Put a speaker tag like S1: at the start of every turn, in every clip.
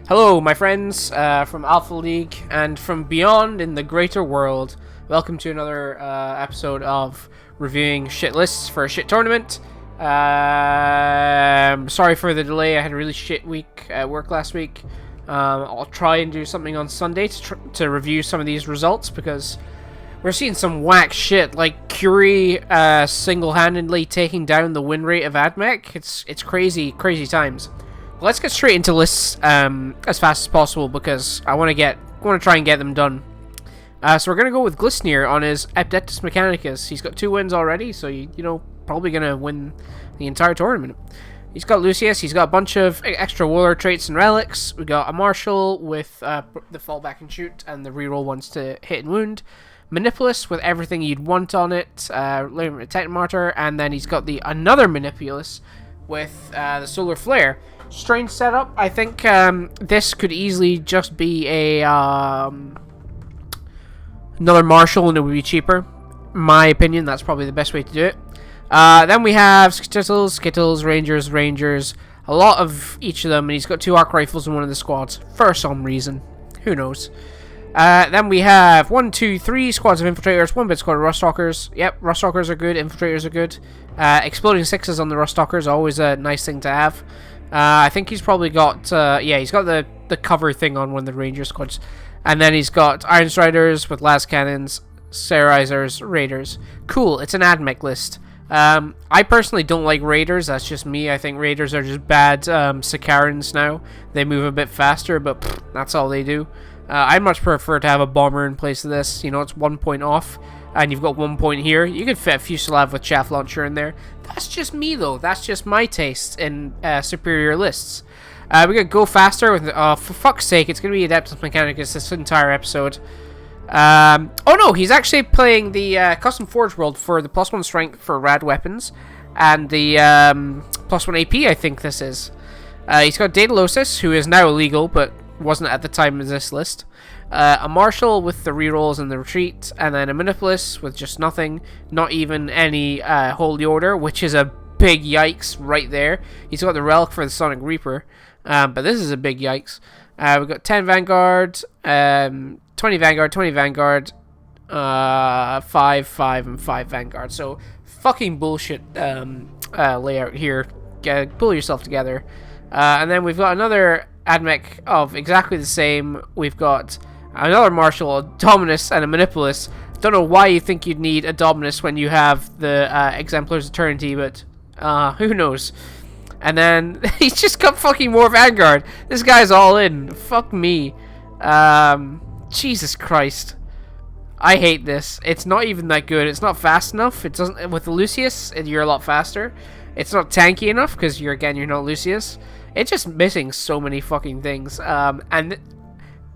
S1: Hello, my friends from Alpha League and from beyond in the greater world. Welcome to another episode of reviewing shit lists for a shit tournament. Sorry for the delay. I had a really shit week at work last week. I'll try and do something on Sunday to review some of these results because we're seeing some whack shit like Curie single-handedly taking down the win rate of AdMech. It's crazy times. Let's get straight into lists as fast as possible because I want to try and get them done. So we're gonna go with Glisnir on his Adeptus Mechanicus. He's got 2 wins already, so probably gonna win the entire tournament. He's got Lucius. He's got a bunch of extra warrior traits and relics. We got a Marshal with the fall back and shoot and the reroll ones to hit and wound. Manipulus with everything you'd want on it. Titan Martyr, and then he's got another Manipulus with the Solar Flare. Strange setup. I think this could easily just be another Marshal and it would be cheaper. In my opinion, that's probably the best way to do it. Then we have Skittles, Rangers, a lot of each of them, and he's got 2 arc rifles in one of the squads for some reason. Who knows? Then we have 1, 2, 3 squads of Infiltrators, 1 bit squad of Ruststalkers. Yep, Ruststalkers are good, Infiltrators are good. Exploding 6s on the Ruststalkers, always a nice thing to have. I think he's probably got, he's got the cover thing on one of the Ranger squads. And then he's got Iron Striders with Las Cannons, Sterilizers, Raiders. Cool, it's an AdMech list. I personally don't like Raiders, that's just me. I think Raiders are just bad Sicarans now. They move a bit faster, but that's all they do. I much prefer to have a Bomber in place of this. You know, it's 1 point off, and you've got 1 point here. You could fit a Fuselav with Chaff Launcher in there. That's just me, though. That's just my taste in superior lists. We got Go Faster with, for fuck's sake, it's going to be Adeptus Mechanicus this entire episode. Oh no, he's actually playing the Custom Forge World for the +1 strength for rad weapons, and the +1 AP, I think this is. He's got Daedalosus, who is now illegal, but wasn't at the time of this list. A Marshal with the rerolls and the retreat, and then a Manipulus with just nothing, not even any Holy Order, which is a big yikes right there. He's got the Relic for the Sonic Reaper, but this is a big yikes. We've got 10 Vanguard, 20 Vanguard, 20 Vanguard, 5, 5, and 5 Vanguard. So, fucking bullshit layout here. Pull yourself together. And then we've got another AdMech of exactly the same. We've got another Marshal, a Dominus, and a Manipulus. Don't know why you think you'd need a Dominus when you have the Exemplar's Eternity, but who knows. And then he's just got fucking more Vanguard. This guy's all in. Fuck me. Jesus Christ. I hate this. It's not even that good. It's not fast enough. It doesn't. With the Lucius, you're a lot faster. It's not tanky enough because you're not Lucius. It's just missing so many fucking things. And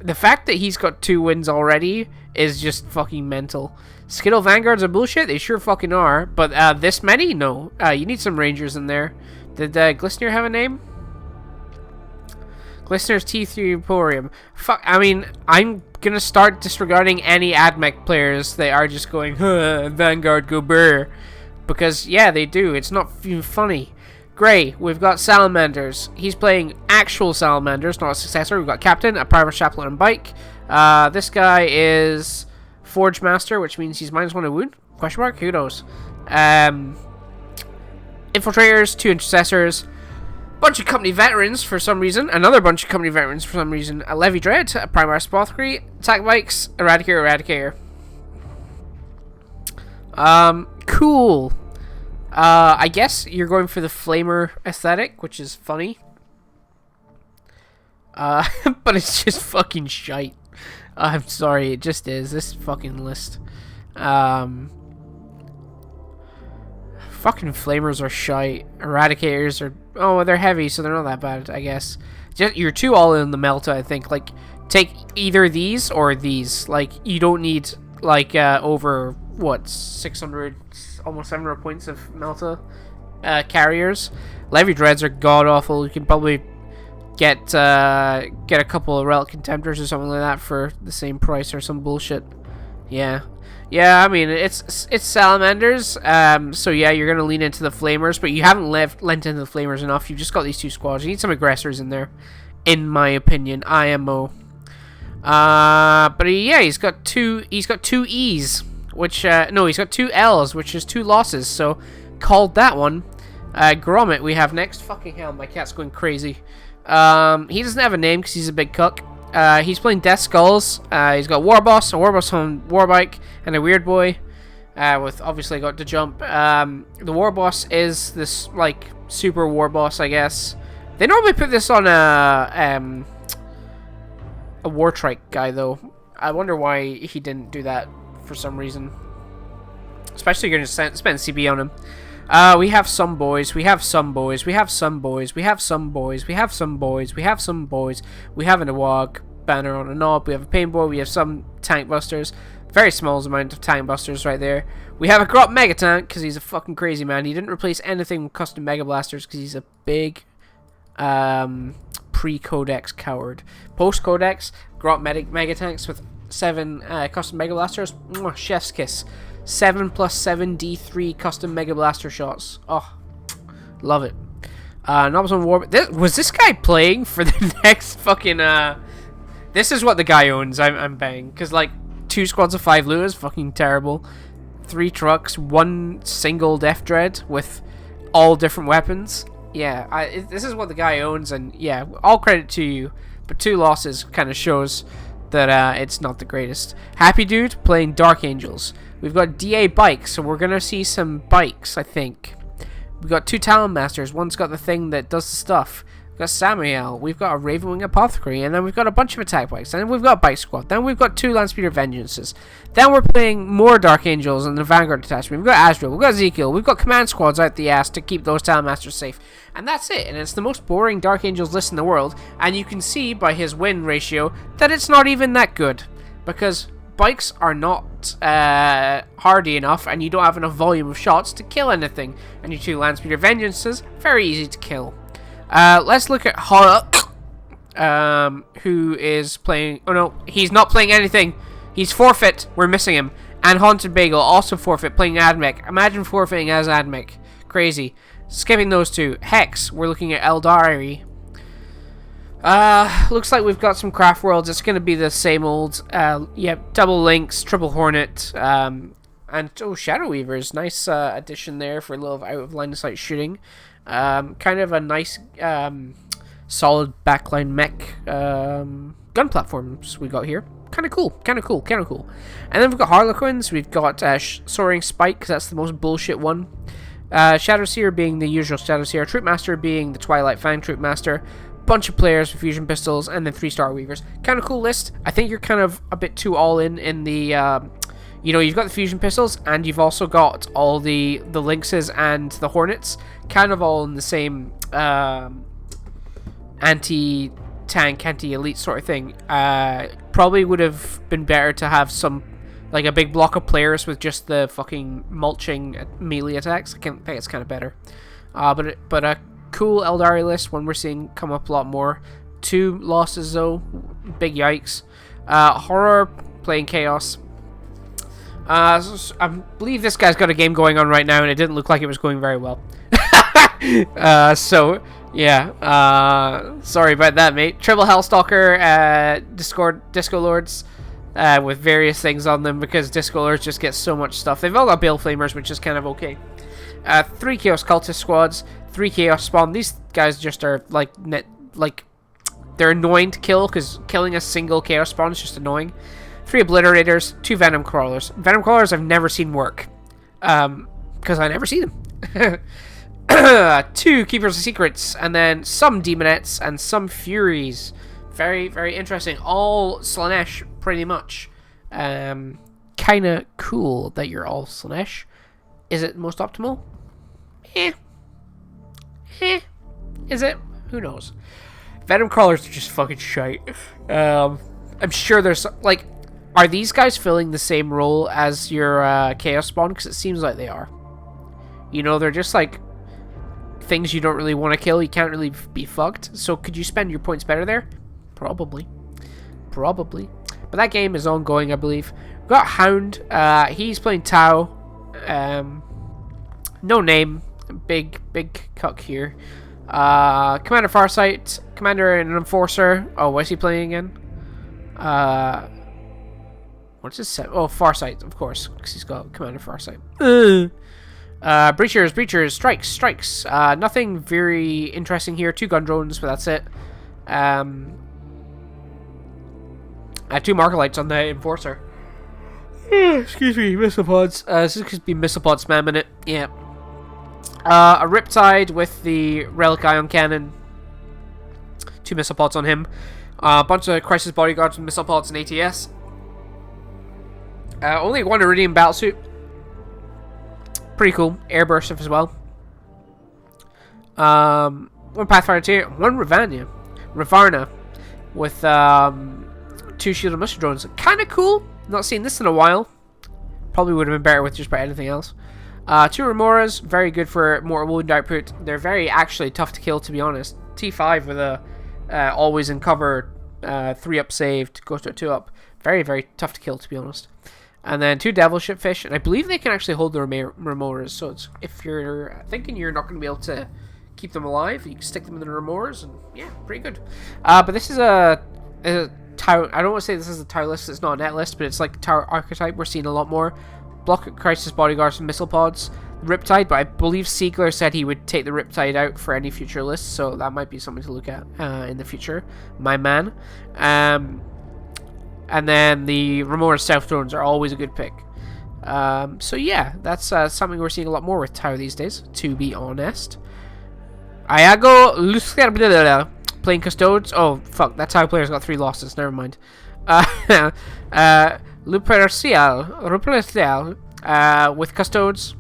S1: the fact that he's got 2 wins already is just fucking mental. Skittle Vanguards are bullshit. They sure fucking are. But this many? No. You need some Rangers in there. Did Glisnir have a name? Glisnir's T3 Emporium. Fuck. I mean, I'm gonna start disregarding any AdMech players. They are just going, Vanguard go brr. Because, yeah, they do. It's not even funny. Gray, we've got Salamanders. He's playing actual Salamanders, not a successor. We've got Captain, a Private Chaplain, and Bike. This guy is Forge Master, which means he's -1 to wound? Question mark? Who knows? Infiltrators, 2 Intercessors, bunch of company veterans for some reason, another bunch of company veterans for some reason, a Levy Dread, a Primaris Apothecary, Attack Bikes, Eradicator. Cool. I guess you're going for the Flamer aesthetic, which is funny. But it's just fucking shite. I'm sorry, it just is. This fucking list. Fucking Flamers are shite. Eradicators are... Oh, they're heavy, so they're not that bad, I guess. You're too all in the Melta, I think. Like, take either these or these. Like, you don't need, like, over, what, 600, almost 700 points of Melta carriers. Levy Dreads are god-awful. You can probably get a couple of Relic Contemptors or something like that for the same price or some bullshit. Yeah. Yeah, I mean, it's Salamanders, so yeah, you're going to lean into the Flamers, but you haven't lent into the Flamers enough. You've just got these 2 squads. You need some aggressors in there. in my opinion. IMO. But yeah, he's got two E's, which no, he's got two L's, which is two losses. So called that one. Grommet we have next. Fucking hell, my cat's going crazy. He doesn't have a name because he's a big cuck. He's playing Death Skulls. He's got Warboss, a Warboss on Warbike, and a Weird Boy. With obviously got to jump. The Warboss is this like super Warboss, I guess. They normally put this on a Wartrike guy though. I wonder why he didn't do that for some reason. Especially you're gonna spend CB on him. We have some boys. We have some boys. We have some boys. We have some boys. We have some boys. We have some boys. We have an Awog banner on a knob. We have a Pain Boy. We have some Tank Busters. Very small amount of Tank Busters right there. We have a Grot Mega Tank because he's a fucking crazy man. He didn't replace anything with custom Mega Blasters because he's a big pre-Codex coward. Post-Codex, Grot Mega Tanks with 7 custom Mega Blasters. Mwah, chef's kiss. 7 + 7 D3 custom Mega Blaster shots. Oh, love it. Knobs on War. Was this guy playing for the next fucking? This is what the guy owns. I'm bang because like 2 squads of 5 loot is fucking terrible. 3 trucks, 1 single Death Dread with all different weapons. Yeah, this is what the guy owns, and yeah, all credit to you. But 2 losses kind of shows that it's not the greatest. Happy Dude playing Dark Angels. We've got DA bikes, so we're gonna see some bikes, I think. We've got 2 Talon Masters. One's got the thing that does the stuff. We've got Samuel. We've got a Ravenwing Apothecary, and then we've got a bunch of attack bikes. And then we've got a Bike Squad. Then we've got 2 Landspeeder Vengeances. Then we're playing more Dark Angels and the Vanguard Detachment. We've got Asriel. We've got Ezekiel. We've got Command Squads out the ass to keep those Talon Masters safe. And that's it. And it's the most boring Dark Angels list in the world. And you can see by his win ratio that it's not even that good. Because bikes are not hardy enough, and you don't have enough volume of shots to kill anything. And your 2 Landspeeder Vengeances, very easy to kill. Let's look at Horror, who is playing... Oh no, he's not playing anything. He's forfeit. We're missing him. And Haunted Bagel, also forfeit, playing Admech. Imagine forfeiting as Admech. Crazy. Skipping those 2. Hex, we're looking at Eldari. Looks like we've got some Craft Worlds. It's going to be the same old, yep, Double Lynx, Triple Hornet, and, oh, Shadow Weavers. Nice, addition there for a little out of line of sight shooting. Kind of a nice, solid backline mech, gun platforms we got here. Kind of cool. And then we've got Harlequins. We've got, Soaring Spike, because that's the most bullshit one. Shadowseer being the usual Shadowseer. Troopmaster being the Twilight Fang Troopmaster. Bunch of players with fusion pistols, and then 3 Star Weavers. Kind of cool list. I think you're kind of a bit too all in the, you know, you've got the fusion pistols, and you've also got all the Lynxes and the Hornets, kind of all in the same anti-tank, anti-elite sort of thing. Probably would have been better to have some, like a big block of players with just the fucking mulching melee attacks. I think it's kind of better. But a cool Eldari list, one we're seeing come up a lot more. 2 losses though, big yikes. Horror playing Chaos. I believe this guy's got a game going on right now, and it didn't look like it was going very well. So yeah, sorry about that, mate. Triple Hellstalker, Disco Lords, with various things on them, because Disco Lords just get so much stuff. They've all got Bale Flamers, which is kind of okay. 3 Chaos Cultist squads, 3 Chaos Spawn. These guys just are like they're annoying to kill, because killing a single Chaos Spawn is just annoying. 3 Obliterators, 2 Venom Crawlers. Venom Crawlers I've never seen work, because I never see them. 2 Keepers of Secrets, and then some Demonettes and some Furies. Very, very interesting. All Slaanesh, pretty much. Kinda cool that you're all Slaanesh. Is it most optimal? Is it? Who knows? Venom Crawlers are just fucking shite. I'm sure there's, like, are these guys filling the same role as your Chaos Spawn? Because it seems like they are. You know, they're just like things you don't really want to kill. You can't really be fucked. So could you spend your points better there? Probably. But that game is ongoing, I believe. We've got Hound. He's playing Tau. No name. Big cuck here. Commander Farsight, Commander and an Enforcer. Oh, what's he playing again? What's his set? Oh, Farsight, of course, because he's got Commander Farsight. Breachers, strikes. Nothing very interesting here. 2 gun drones, but that's it. I have 2 Marker Lights on the Enforcer. Excuse me, missile pods. This could be missile pod spamming it. Yeah. A Riptide with the Relic Ion Cannon. 2 missile pods on him. A bunch of Crisis Bodyguards with missile pods and ATS. Only 1 Iridium Battlesuit. Pretty cool. Airburst as well. 1 Pathfinder tier. 1 Ravarna. With 2 Shielded Missile Drones. Kind of cool. Not seen this in a while. Probably would have been better with just about anything else. 2 Remoras. Very good for mortal wound output. They're very actually tough to kill, to be honest. T5 with a always in cover 3-up saved. Goes to a 2-up. Very, very tough to kill, to be honest. And then 2 Devil Shipfish, and I believe they can actually hold the Remoras, so it's, if you're thinking you're not going to be able to keep them alive, you can stick them in the Remoras, and yeah, pretty good. But this is a tower, I don't want to say this is a tower list, it's not a net list, but it's like tower archetype, we're seeing a lot more. Block Crisis Bodyguards and Missile Pods, Riptide, but I believe Siegler said he would take the Riptide out for any future lists, so that might be something to look at in the future, my man. And then the Remora Stealth Drones are always a good pick. So yeah, that's something we're seeing a lot more with Tau these days, to be honest. Iago Lucerda playing Custodes. Oh, fuck, that Tau player's got 3 losses, never mind. Lupercial with Custodes.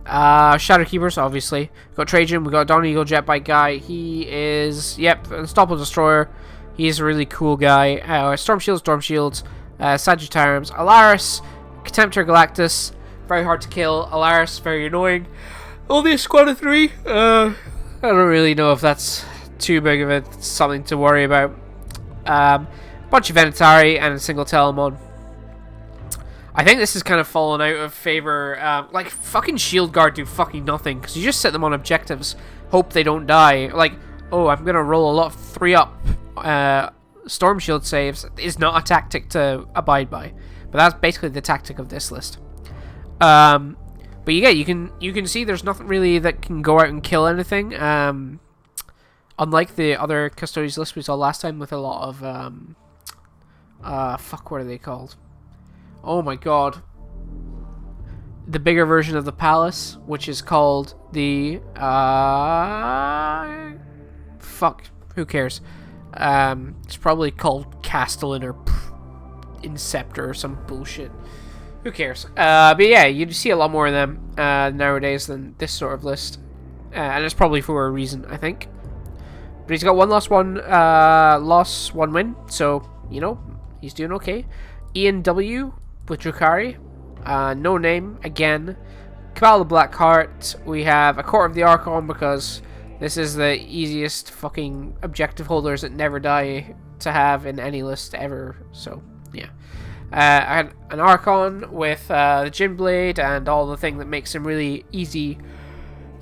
S1: Shadow Keepers, obviously. We've got Trajan, we've got Dawn Eagle Jetbike guy. He is, yep, Unstoppable Destroyer. He's a really cool guy. Storm Shields, Sagittariums, Alaris, Contemptor Galactus, very hard to kill. Alaris, very annoying. Only a squad of 3. I don't really know if that's too big of something to worry about. Bunch of Venatari and a single Telemon. I think this has kind of fallen out of favor. Like, fucking Shield Guard do fucking nothing, because you just set them on objectives, hope they don't die. Like, oh, I'm going to roll a lot of 3-up Storm Shield saves is not a tactic to abide by, but that's basically the tactic of this list. But yeah, you can see there's nothing really that can go out and kill anything. Unlike the other Custodians list we saw last time with a lot of fuck, what are they called? Oh my god. The bigger version of the Palace, which is called the fuck, who cares? It's probably called Castellan or Inceptor or some bullshit. Who cares? But yeah, you see a lot more of them nowadays than this sort of list. And it's probably for a reason, I think. But he's got 1 loss, 1 win. So, you know, he's doing okay. Ian W. with Drukhari. No name, again. Cabal the Black Heart. We have a Court of the Archon because this is the easiest fucking objective holders that never die to have in any list ever. So, yeah. I had an Archon with the Jin Blade and all the thing that makes him really easy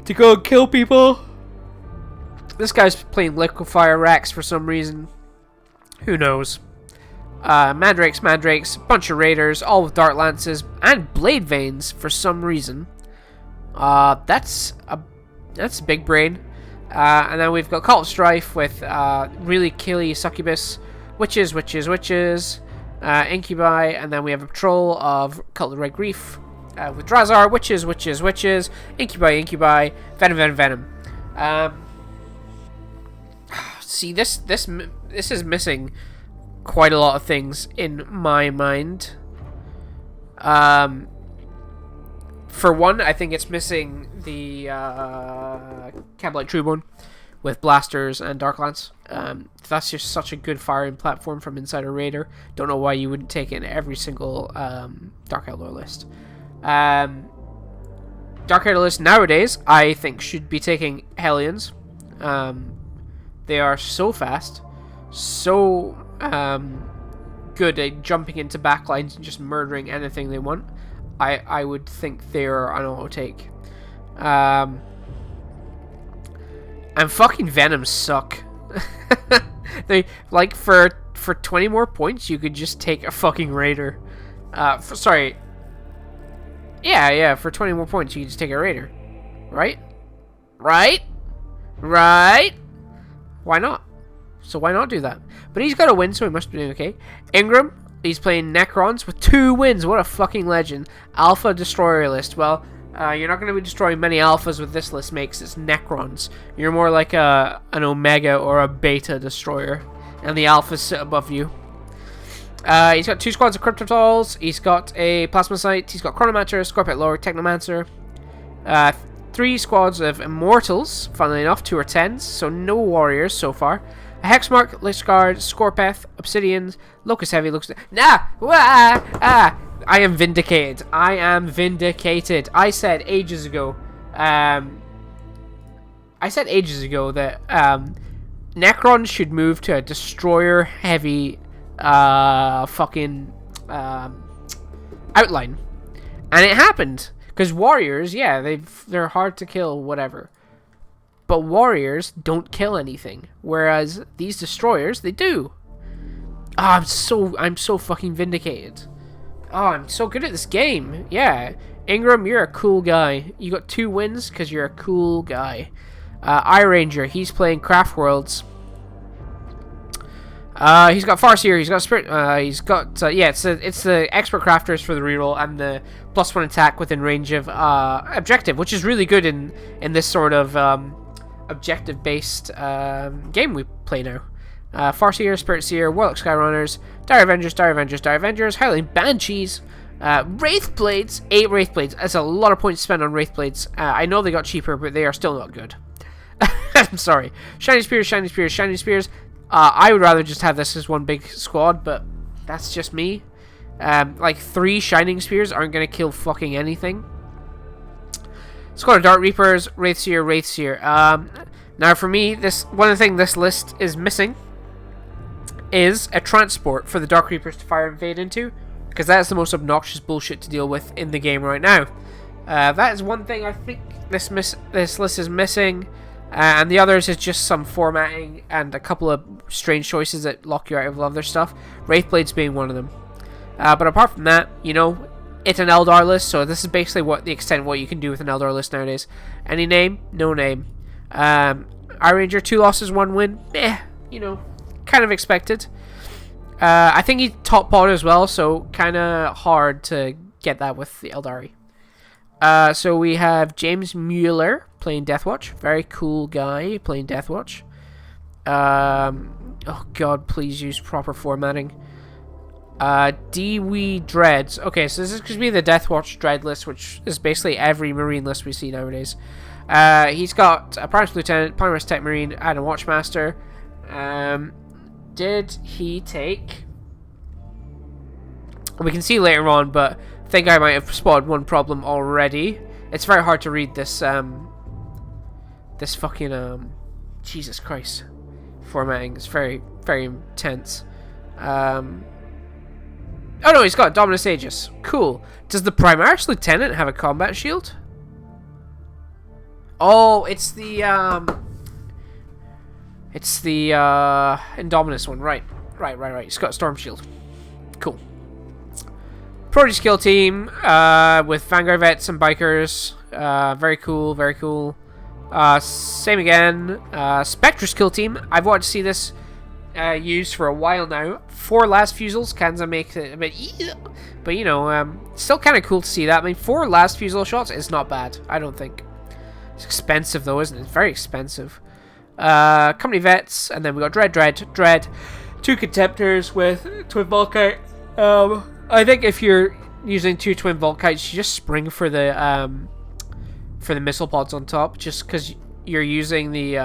S1: to go and kill people. This guy's playing Liquefire Rex for some reason. Who knows? Mandrakes, bunch of Raiders, all with Dart Lances and Blade Veins for some reason. That's a big brain. And then we've got Cult of Strife with really killy Succubus, Witches, Incubi, and then we have a Patrol of Cult of the Red Grief with Drazar, Witches, Incubi, Venom. See, this is missing quite a lot of things in my mind. For one, I think it's missing the Cabalite Truebone with Blasters and Darklance. That's just such a good firing platform from Insider Raider. Don't know why you wouldn't take it in every single Dark Outlaw list. Dark Outlaw list nowadays, I think, should be taking Hellions. They are so fast, so good at jumping into backlines and just murdering anything they want. I would think they're an auto take. And fucking Venoms suck. They, like, for 20 more points, you could just take a fucking Raider. Sorry. Yeah, for 20 more points, you could just take a Raider. Right? Right? Why not? So why not do that? But he's got a win, so he must be doing okay. Ingram, he's playing Necrons with 2 wins. What a fucking legend. Alpha Destroyer list. Well, you're not going to be destroying many alphas with this list, makes it's Necrons. You're more like an Omega or a Beta Destroyer. And the alphas sit above you. He's got 2 squads of Cryptotals. He's got a Plasmacyte. He's got Chronomancer, Scorpite Lord, Technomancer. 3 squads of Immortals. Funnily enough, 2 are 10s. So no Warriors so far. A Hexmark, Lich Guard, Scorpeth, Obsidians, Locust Heavy, Locust... I am vindicated. I said ages ago... that Necrons should move to a Destroyer Heavy... outline. And it happened. Because Warriors, yeah, they're hard to kill, whatever. But Warriors don't kill anything, whereas these Destroyers, they do. Oh, I'm so fucking vindicated. Oh, I'm so good at this game. Yeah, Ingram, you're a cool guy. You got 2 wins because you're a cool guy. iRanger, he's playing Craft Worlds. He's got Farseer, he's got Spirit, he's got, it's the Expert Crafters for the reroll and the +1 attack within range of, Objective, which is really good in this sort of, objective-based, game we play now. Farseer, Spirit Seer, Warlock Skyrunners, Dire Avengers, Howling Banshees, Wraith Blades, 8 Wraith Blades. That's a lot of points spent on Wraith Blades. I know they got cheaper, but they are still not good. I'm sorry. Shiny Spears. I would rather just have this as one big squad, but that's just me. Like 3 Shining Spears aren't going to kill fucking anything. Squad of Dark Reapers, Wraithseer. Now for me, one of the things this list is missing is a transport for the Dark Reapers to fire and fade into, because that's the most obnoxious bullshit to deal with in the game right now. That is one thing I think this list is missing. And the others is just some formatting and a couple of strange choices that lock you out of other stuff. Wraithblades being one of them. But apart from that, you know, it's an Eldar list, so this is basically the extent of what you can do with an Eldar list nowadays. Any name? No name. iRanger, 2 losses, 1 win. You know, kind of expected. I think he's top pod as well, so kind of hard to get that with the Eldari. So we have James Mueller playing Deathwatch. Very cool guy playing Deathwatch. Oh god, please use proper formatting. Dewey Dreads. Okay, so this is going to be the Deathwatch Dread list, which is basically every Marine list we see nowadays. He's got a Primus Lieutenant, Primus Tech Marine, and a Watchmaster. Did he take... We can see later on, but I think I might have spotted one problem already. It's very hard to read this, this fucking, Jesus Christ. Formatting is very, very intense. Oh no, he's got Dominus Aegis. Cool. Does the Primaris Lieutenant have a combat shield? Oh, it's the Indominus one. Right. He's got a Storm Shield. Cool. Prodigy skill team with Vanguard Vets and Bikers. Very cool. Same again. Spectre skill team. I've wanted to see this used for a while now. 4 last fusils kind of makes it a bit, but you know, still kind of cool to see that. I mean, 4 last fusel shots is not bad, I don't think. It's expensive though, isn't it? It's very expensive. Company Vets, and then we got Dread. 2 Contemptors with Twin Volkite. I think if you're using 2 Twin Volkites, you just spring for the missile pods on top, just because you're using the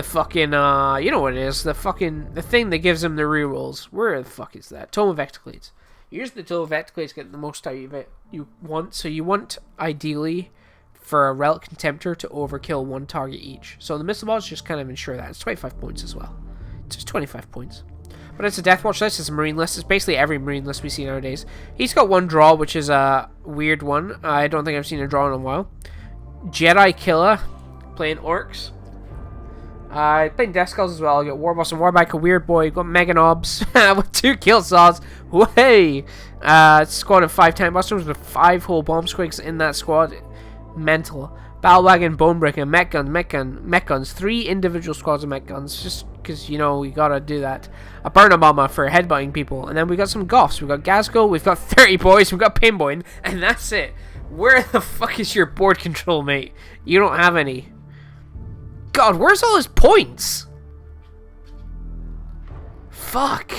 S1: fucking, you know what it is, the thing that gives them the rerolls. Where the fuck is that? Tome of Ectoclades. You use the Tome of Ectoclades to get the most out of it you want, so you want, ideally, for a Relic Contemptor to overkill 1 target each. So the missile pods just kind of ensure that. It's 25 points as well. It's just 25 points. But it's a Deathwatch list, it's a Marine list, it's basically every Marine list we see nowadays. He's got 1 draw, which is a weird one. I don't think I've seen a draw in a while. Jedi Killer. playing orcs. Playing Death Skulls as well. You got Warboss and Warbike, a Weird Boy. You got Meganobs with 2 kill saws. Way! Squad of 5 Tank Busters with 5 whole Bomb Squigs in that squad. Mental. Battle Wagon, Bonebreaker, Mech Guns. 3 individual squads of Mech Guns. Just because, you know, we gotta do that. A Burner Bomber for headbutting people. And then we got some Goths. We got Gazgo, we've got 30 boys, we've got Pinboy, and that's it. Where the fuck is your board control, mate? You don't have any. God, where's all his points? Fuck.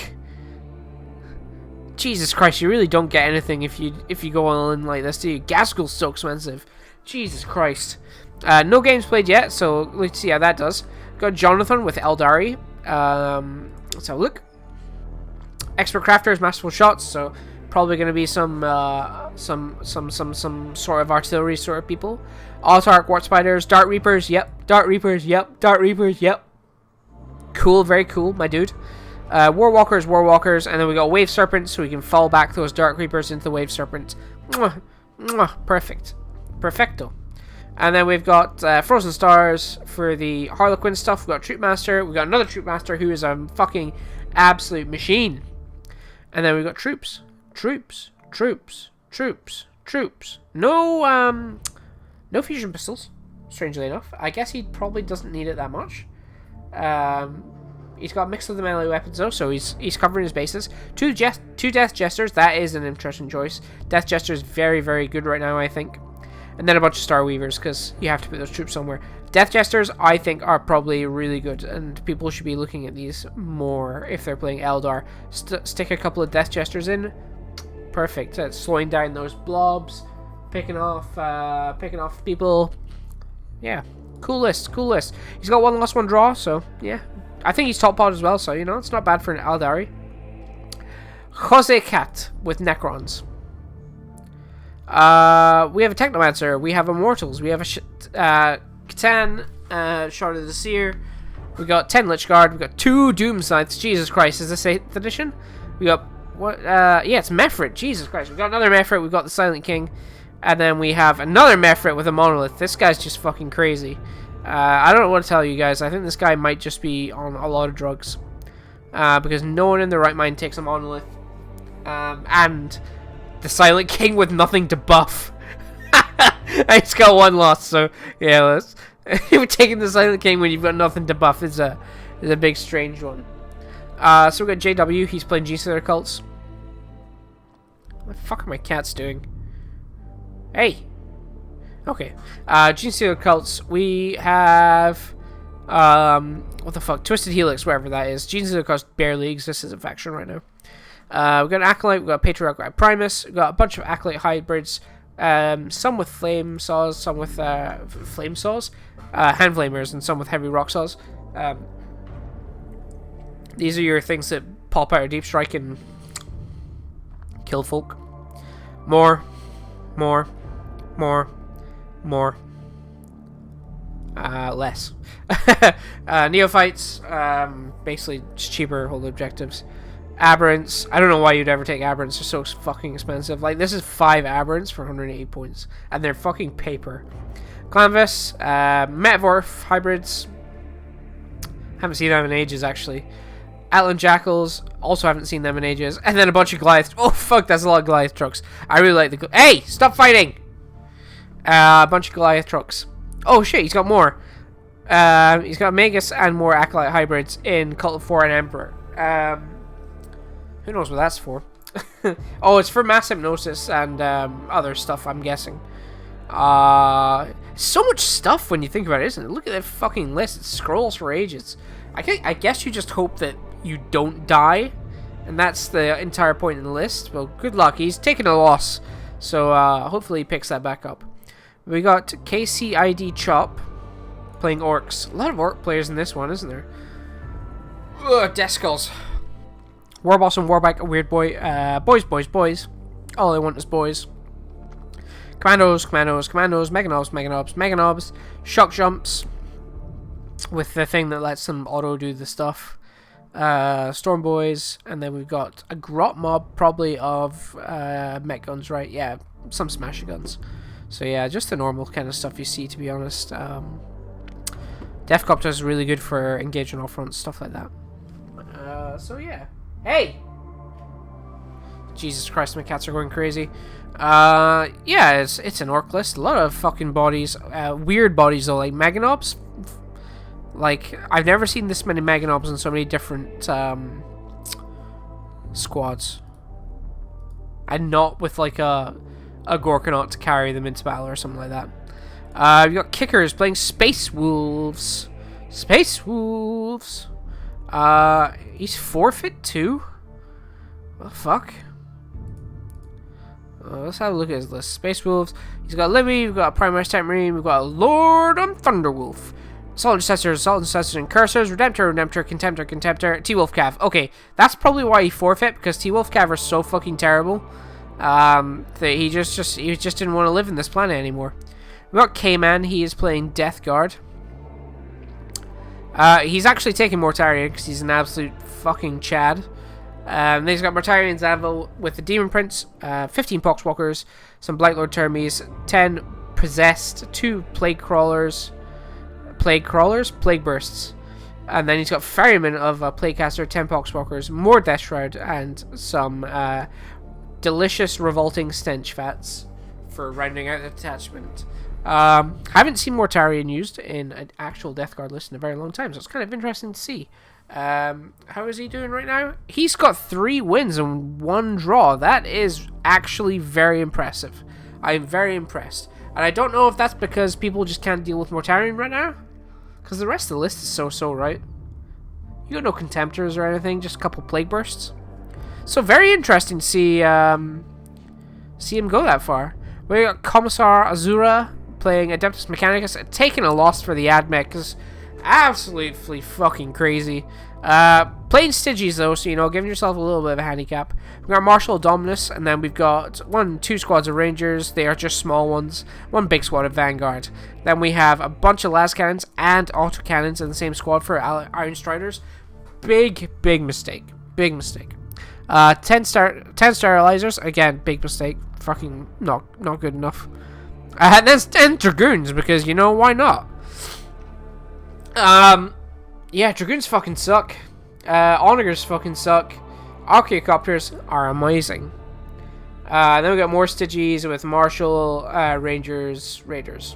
S1: Jesus Christ, you really don't get anything if you go on like this, do you? Gaskell's so expensive. Jesus Christ. No games played yet, so let's see how that does. Got Jonathan with Eldari. Let's have a look. Expert Crafters, Masterful Shots, so probably going to be some sort of artillery sort of people. Autarch, Wart Spiders, Dart Reapers, yep. Dart Reapers, yep. Dart Reapers, yep. Cool, very cool, my dude. Warwalkers, and then we got Wave Serpent, so we can fall back those Dark Reapers into the Wave Serpent. Mwah, mwah, perfect. Perfecto. And then we've got Frozen Stars for the Harlequin stuff. We've got Troop Master. We've got another Troop Master who is a fucking absolute machine. And then we've got Troops. Troops. No fusion pistols, strangely enough. I guess he probably doesn't need it that much. He's got a mix of the melee weapons though, so he's covering his bases. Two Death Jesters, that is an interesting choice. Death Jester is very, very good right now, I think. And then a bunch of Star Weavers, because you have to put those troops somewhere. Death Jesters, I think, are probably really good, and people should be looking at these more if they're playing Eldar. Stick a couple of Death Jesters in. Perfect. Slowing down those blobs, picking off people. Yeah, cool list. He's got 1 loss, 1 draw, so yeah. I think he's top pod as well, so you know it's not bad for an Eldari. Jose Cat with Necrons. We have a Technomancer, we have Immortals, we have a Catan, Shard of the Seer, we got 10 Lich Guard, we got 2 Doom Scythes. Jesus Christ, is this 8th edition? We got, what, yeah, it's Mefrit, Jesus Christ, we got another Mefrit, we got the Silent King, and then we have another Mefrit with a Monolith. This guy's just fucking crazy. I don't know what to tell you guys, I think this guy might just be on a lot of drugs, because no one in their right mind takes a Monolith, and the Silent King with nothing to buff. He's got 1 loss, so yeah, we're taking the Silent King when you've got nothing to buff is a big strange one. So we got JW, he's playing Genestealer Cults. What the fuck are my cats doing? Hey! Okay. Genestealer Cults, we have what the fuck? Twisted Helix, wherever that is. Genestealer Cults barely exists as a faction right now. We've got an Acolyte, we've got a Patriarch, we've got a Primus, we've got a bunch of Acolyte hybrids, some with flame saws, some with flame saws, hand flamers, and some with heavy rock saws. These are your things that pop out of Deep Strike and kill folk. More. Less. Neophytes, basically just cheaper hold objectives. Aberrants, I don't know why you'd ever take Aberrants, they're so fucking expensive. Like, this is 5 Aberrants for 180 points, and they're fucking paper. Clanvis, Metavore hybrids, haven't seen them in ages, actually. Atlan Jackals, also haven't seen them in ages. And then a bunch of Goliath, oh fuck, that's a lot of Goliath trucks. I really like the, hey, stop fighting! A bunch of Goliath trucks. Oh shit, he's got more. He's got Magus and more Acolyte hybrids in Cult of Thor and Emperor. Who knows what that's for? Oh, it's for mass hypnosis and other stuff, I'm guessing. So much stuff when you think about it, isn't it? Look at that fucking list. It scrolls for ages. I guess you just hope that you don't die, and that's the entire point in the list. Well, good luck. He's taking a loss, so hopefully he picks that back up. We got KCID Chop playing Orcs. A lot of Orc players in this one, isn't there? Ugh, Death Skulls. Warboss and Warbike, a Weird Boy. Boys. All I want is boys. Commandos, Meganobs. Shock Jumps. With the thing that lets them auto-do the stuff. Storm Boys. And then we've got a Grot Mob, probably, of mech guns, right? Yeah, some smasher guns. So yeah, just the normal kind of stuff you see, to be honest. Deathcopter is really good for engaging off front, stuff like that. So yeah. Hey! Jesus Christ, my cats are going crazy. Yeah, it's an orc list. A lot of fucking bodies. Weird bodies though, like Meganobs. Like, I've never seen this many Meganobs in so many different squads. And not with like a Gorkanaut to carry them into battle or something like that. We've got Kickers playing Space Wolves. Space Wolves. He's forfeit too? What the fuck? Let's have a look at his list. Space Wolves. He's got Libby, we've got a Primary Type Marine, we've got a Lord on Thunderwolf. Assault Intercessors, and Cursors, Redemptor, Contemptor, T-Wolf Cav. Okay, that's probably why he forfeit, because T-Wolf Cav are so fucking terrible. That he just didn't want to live in this planet anymore. We've got K-Man, he is playing Death Guard. He's actually taking Mortarion, because he's an absolute fucking Chad. Then he's got Mortarion's Anvil with the Demon Prince, 15 Poxwalkers, some Blightlord Termies, 10 Possessed, 2 Plague Bursts. And then he's got Ferryman of Plaguecaster, 10 Poxwalkers, more Death Shroud, and some delicious Revolting Stench Vats for rounding out the detachment. Haven't seen Mortarion used in an actual Death Guard list in a very long time, so it's kind of interesting to see. How is he doing right now? He's got 3 wins and 1 draw. That is actually very impressive. I'm very impressed. And I don't know if that's because people just can't deal with Mortarion right now. Because the rest of the list is so-so, right? You got no Contemptors or anything, just a couple Plague Bursts. So very interesting to see him go that far. We got Commissar Azura playing Adeptus Mechanicus, taking a loss for the AdMech, because absolutely fucking crazy. Playing Stygies though, so giving yourself a little bit of a handicap. We've got Marshal Dominus, and then we've got 2 squads of Rangers. They are just small ones. 1 big squad of Vanguard. Then we have a bunch of las cannons and autocannons in the same squad for Iron Striders. Big mistake. Big mistake. 10 sterilizers, again, big mistake. Fucking not good enough. And then 10 Dragoons, because why not? Yeah, Dragoons fucking suck. Onagers fucking suck. Archaeocopters are amazing. Then we got more Stygies with Marshal, Rangers, Raiders.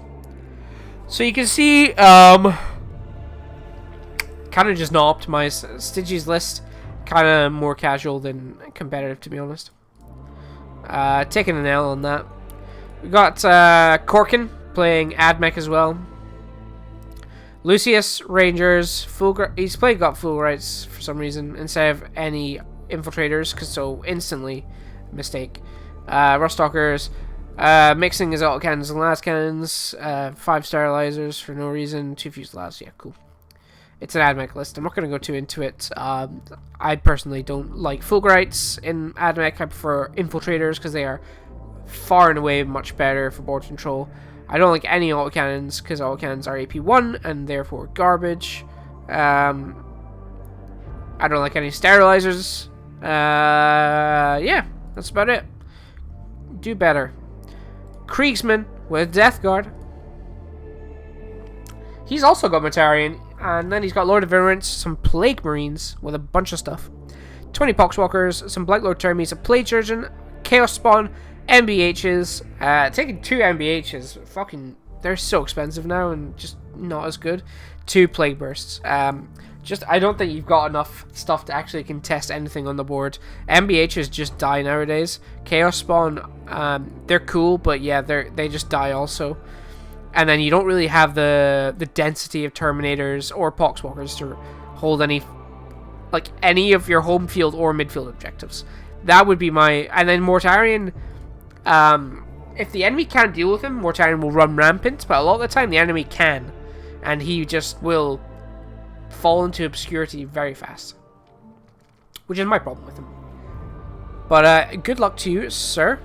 S1: So you can see, kind of just not optimized. Stygies list, kind of more casual than competitive, to be honest. Taking an L on that. We got Korkin playing AdMech as well. Lucius, Rangers, he's got Fulgurites for some reason instead of any Infiltrators, so instantly mistake. Ruststalkers, mixing his autocannons and las cannons, 5 sterilizers for no reason, 2 Fuselages, yeah, cool. It's an AdMech list. I'm not going to go too into it. I personally don't like Fulgurites in AdMech. I prefer Infiltrators because they are far and away much better for board control. I don't like any autocannons because autocannons are AP1 and therefore garbage. I don't like any sterilizers. Yeah, that's about it. Do better. Kriegsman with Death Guard. He's also got Mortarion, and then he's got Lord of Virulence, some Plague Marines with a bunch of stuff. 20 Poxwalkers, some Blightlord Termies, a Plague Surgeon, Chaos Spawn, MBHs, taking 2 MBHs, fucking, they're so expensive now and just not as good. 2 Plague Bursts. I don't think you've got enough stuff to actually contest anything on the board. MBHs just die nowadays. Chaos Spawn, they're cool, but yeah, they just die also. And then you don't really have the density of Terminators or Poxwalkers to hold any of your home field or midfield objectives. That would be my... And then Mortarion... if the enemy can't deal with him, Mortarion will run rampant, but a lot of the time the enemy can. And he just will fall into obscurity very fast. Which is my problem with him. But good luck to you, sir.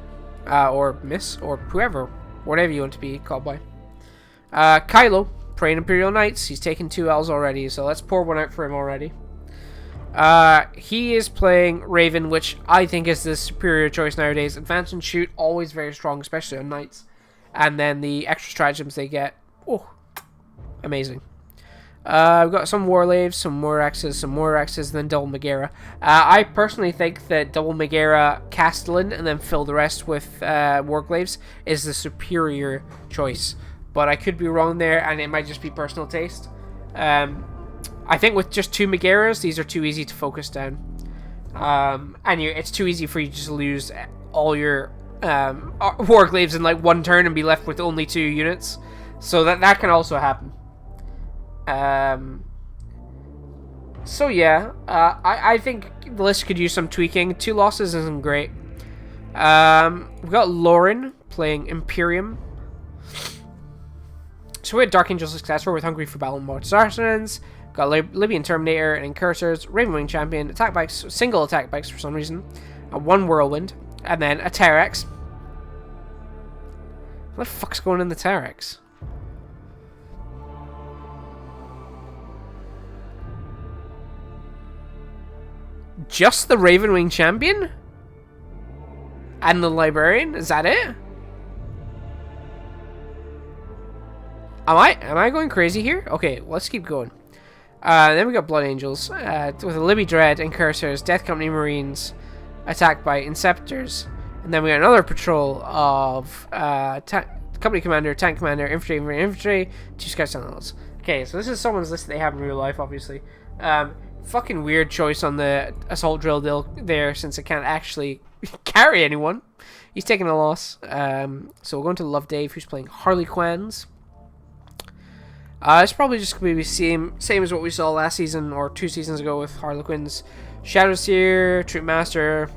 S1: Or miss, or whoever. Whatever you want to be called by. Kylo, Praying Imperial Knights. He's taken 2 L's already, so let's pour one out for him already. He is playing Raven, which I think is the superior choice nowadays. Advance and Shoot, always very strong, especially on Knights. And then the extra stratagems they get, oh, amazing. We've got some Warlaves, some more X's, then Double Megara. I personally think that Double Megara Castellan and then fill the rest with Warglaves is the superior choice. But I could be wrong there, and it might just be personal taste. I think with just 2 Megaras, these are too easy to focus down. And it's too easy for you to just lose all your Warglaves in like one turn and be left with only 2 units. So that can also happen. So yeah, I think the list could use some tweaking. 2 losses isn't great. We've got Lauren playing Imperium. So we had Dark Angel Successor with Hungry for Battle Mode Saracens. Got Libyan Terminator and Incursors, Ravenwing Champion, attack bikes, single attack bikes for some reason, 1 Whirlwind, and then a Terex. What the fuck's going in the Terex? Just the Ravenwing Champion? And the Librarian? Is that it? Am I going crazy here? Okay, let's keep going. Then we got Blood Angels with a Libby Dread, Incursors, Death Company Marines, attacked by Inceptors, and then we got another patrol of Company Commander, Tank Commander, Infantry, 2 Scout Sentinels. Okay, so this is someone's list that they have in real life, obviously. Fucking weird choice on the Assault Drill there, since it can't actually carry anyone. He's taking a loss. So we're going to Love Dave, who's playing Harlequins. It's probably just going to be the same as what we saw last season or 2 seasons ago with Harlequins. Shadowseer, Troop Master,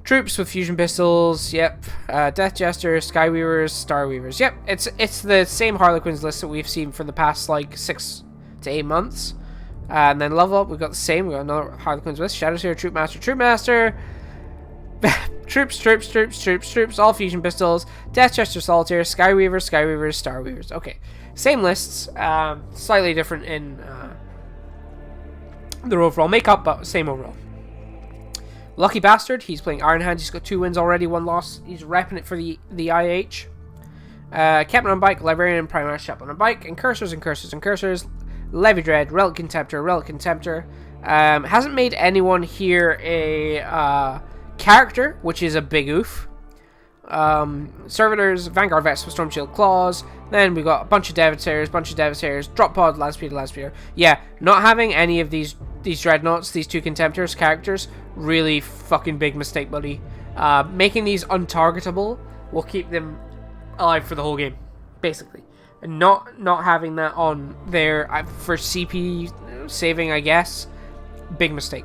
S1: Troops with fusion pistols, yep. Death Jester, Skyweavers, Starweavers, yep. It's the same Harlequins list that we've seen for the past like 6 to 8 months. And then level up, we've got the same. We've got another Harlequins list: Shadowseer, Troop Master, Troops, all fusion pistols, Death Jester, Solitaire, Skyweavers, Starweavers. Okay, same lists, slightly different in their overall makeup, but same overall. Lucky Bastard, he's playing Iron Hand. He's got 2 wins already, 1 loss. He's repping it for the IH. Captain on Bike, Librarian, and Primaris Chaplain on Bike. Incursors. Levy Dread, Relic Contemptor. Hasn't made anyone here a character, which is a big oof. Servitors, Vanguard Vets with Storm Shield Claws. Then we got a bunch of Devastators, Drop Pod, Landspeeder. Yeah, not having any of these Dreadnoughts, these 2 Contemptors characters, really fucking big mistake, buddy. Making these untargetable will keep them alive for the whole game, basically. And not having that on there for CP saving, I guess, big mistake.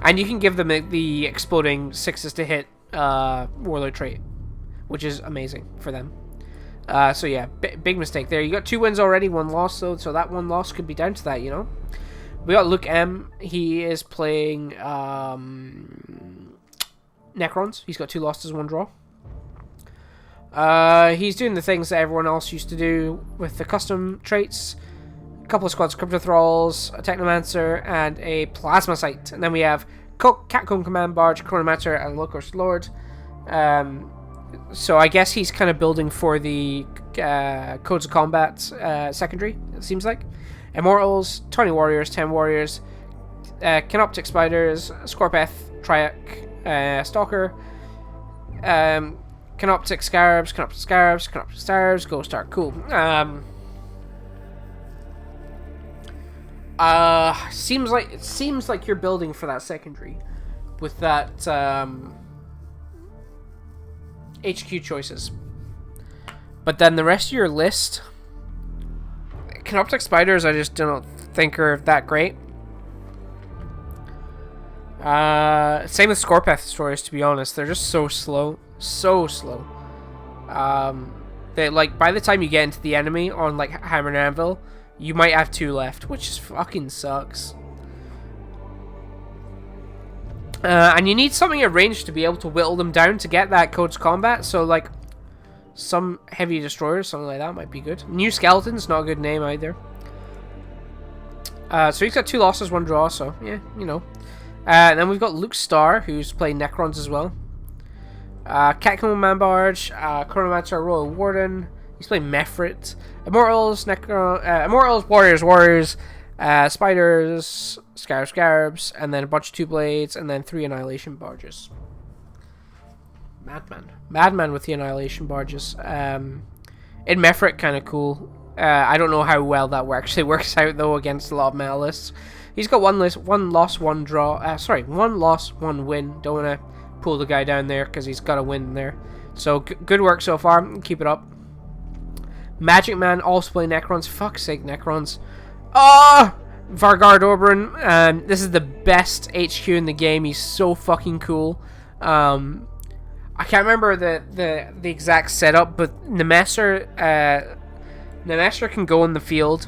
S1: And you can give them the exploding 6s to hit Warlord trait, which is amazing for them. So yeah, big mistake there. You got 2 wins already, 1 loss though, so that 1 loss could be down to that, you know. We got Luke M. He is playing Necrons. He's got 2 losses, 1 draw. He's doing the things that everyone else used to do with the custom traits. A couple of squads, Crypto Thralls, a Technomancer, and a Plasma Sight. And then we have Catcomb Command Barge, Chronomancer, and Locust Lord. So I guess he's kind of building for the Codes of Combat secondary, it seems like. Immortals, 20 Warriors, 10 Warriors, Canoptic Spiders, Scorpeth, Triac, Stalker, Canoptic Scarabs, Ghost Star, cool. Seems like you're building for that secondary with that HQ choices. But then the rest of your list, Canoptic Spiders, I just don't think are that great. Same with Scorpeth Destroyers, to be honest. They're just so slow. They, like, by the time you get into the enemy on, like, Hammer and Anvil, you might have 2 left, which just fucking sucks. And you need something at range to be able to whittle them down to get that Codes Combat, so, like, some Heavy Destroyers, something like that might be good. New Skeletons, not a good name either. So he's got 2 losses, 1 draw, so, yeah, you know. And then we've got Luke Starr, who's playing Necrons as well. Catcomb Man Barge, Chronomancer, Royal Warden, He's playing Mefrit. Immortals, Immortals, Warriors, Spiders, Scarabs, and then a bunch of Two Blades, and then 3 Annihilation Barges. Madman with the Annihilation Barges. In Mefrit, kind of cool. I don't know how well that actually works out, though, against a lot of meta lists. He's got one loss, one draw. One loss, one win. Don't want to pull the guy down there because he's got a win there. So, good work so far. Keep it up. Magic Man also playing Necrons. Fuck's sake, Necrons. Ah! Vargard Oberon. This is the best HQ in the game. He's so fucking cool. I can't remember the exact setup, but Nemesser can go in the field,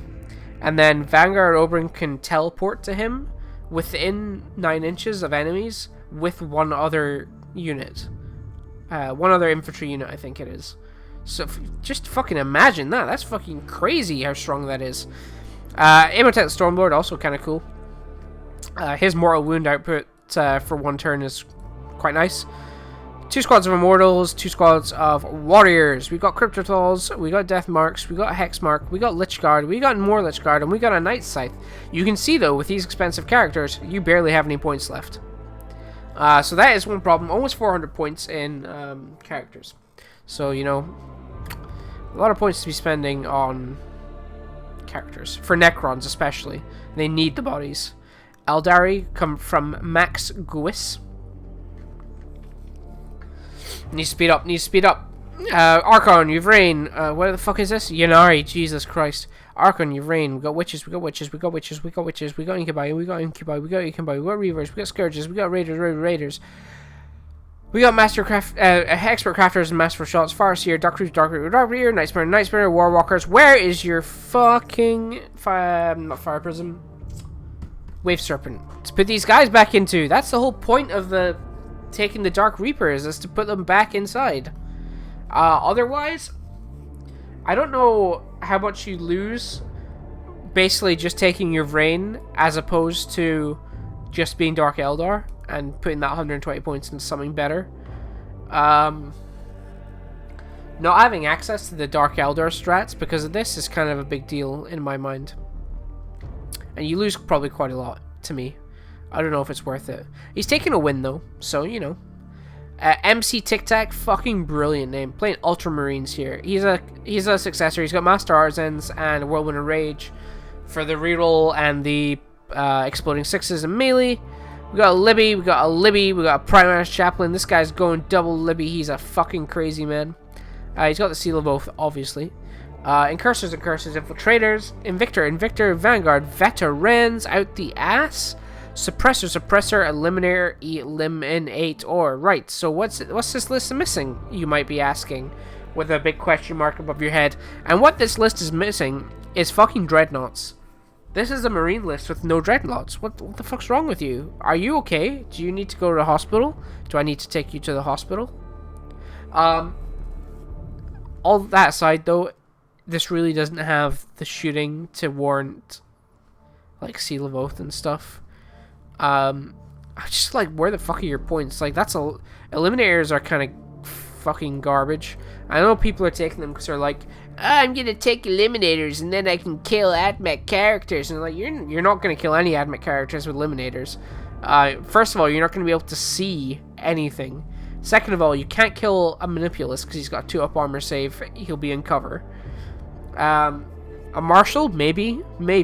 S1: and then Vanguard Oberon can teleport to him within 9 inches of enemies with one other unit. One other infantry unit, I think it is. So just fucking imagine that. That's fucking crazy how strong that is. Imhotep Stormlord, also kind of cool. His mortal wound output for 1 turn is quite nice. 2 squads of Immortals, 2 squads of Warriors. We got Cryptothals, we got Death Marks, we got Hexmark, we got Lichguard, we got more Lichguard, and we got a Night Scythe. You can see, though, with these expensive characters, you barely have any points left. So that is one problem. Almost 400 points in characters. So, you know, a lot of points to be spending on characters. For Necrons, especially. They need the bodies. Eldari come from Max Guis. Needs to speed up. Archon, Yvrain. What the fuck is this? Yennari, Jesus Christ. Archon, Yvrain. We got witches, we got incubi, we got reavers, we got scourges, we got raiders. We got expert crafters and master shots, Farseer, Darkreaver, Nightspinner, Warwalkers. Where is your fucking not Fire Prism? Wave Serpent. To put these guys back into. That's the whole point of the taking the Dark Reapers, is to put them back inside. Otherwise, I don't know how much you lose basically just taking your Vrain as opposed to just being Dark Eldar and putting that 120 points into something better. Not having access to the Dark Eldar strats because of this is kind of a big deal in my mind. And you lose probably quite a lot to me. I don't know if it's worth it. He's taking a win, though, so, you know. MC Tic Tac, fucking brilliant name. Playing Ultramarines here. He's a successor. He's got Master Arzens and Whirlwind of Rage for the reroll and the Exploding Sixes and melee. We got a Libby, we got a Primaris Chaplain. This guy's going double Libby. He's a fucking crazy man. He's got the Seal of Oath, obviously. Incursors, Infiltrators, Invictor, Vanguard, Veterans out the ass. Suppressor, Eliminator, Eliminate, or right. So what's this list missing? You might be asking, with a big question mark above your head. And what this list is missing is fucking Dreadnoughts. This is a Marine list with no Dreadnoughts. What the fuck's wrong with you? Are you okay? Do you need to go to the hospital? Do I need to take you to the hospital? All that aside, though, this really doesn't have the shooting to warrant like Seal of Oath and stuff. I just like, where the fuck are your points? Like, Eliminators are kind of fucking garbage. I know people are taking them because they're like, I'm gonna take Eliminators and then I can kill AdMech characters. And like, you're not gonna kill any AdMech characters with Eliminators. First of all, you're not gonna be able to see anything. Second of all, you can't kill a Manipulus because he's got 2 up armor save. He'll be in cover. A Marshal, maybe. But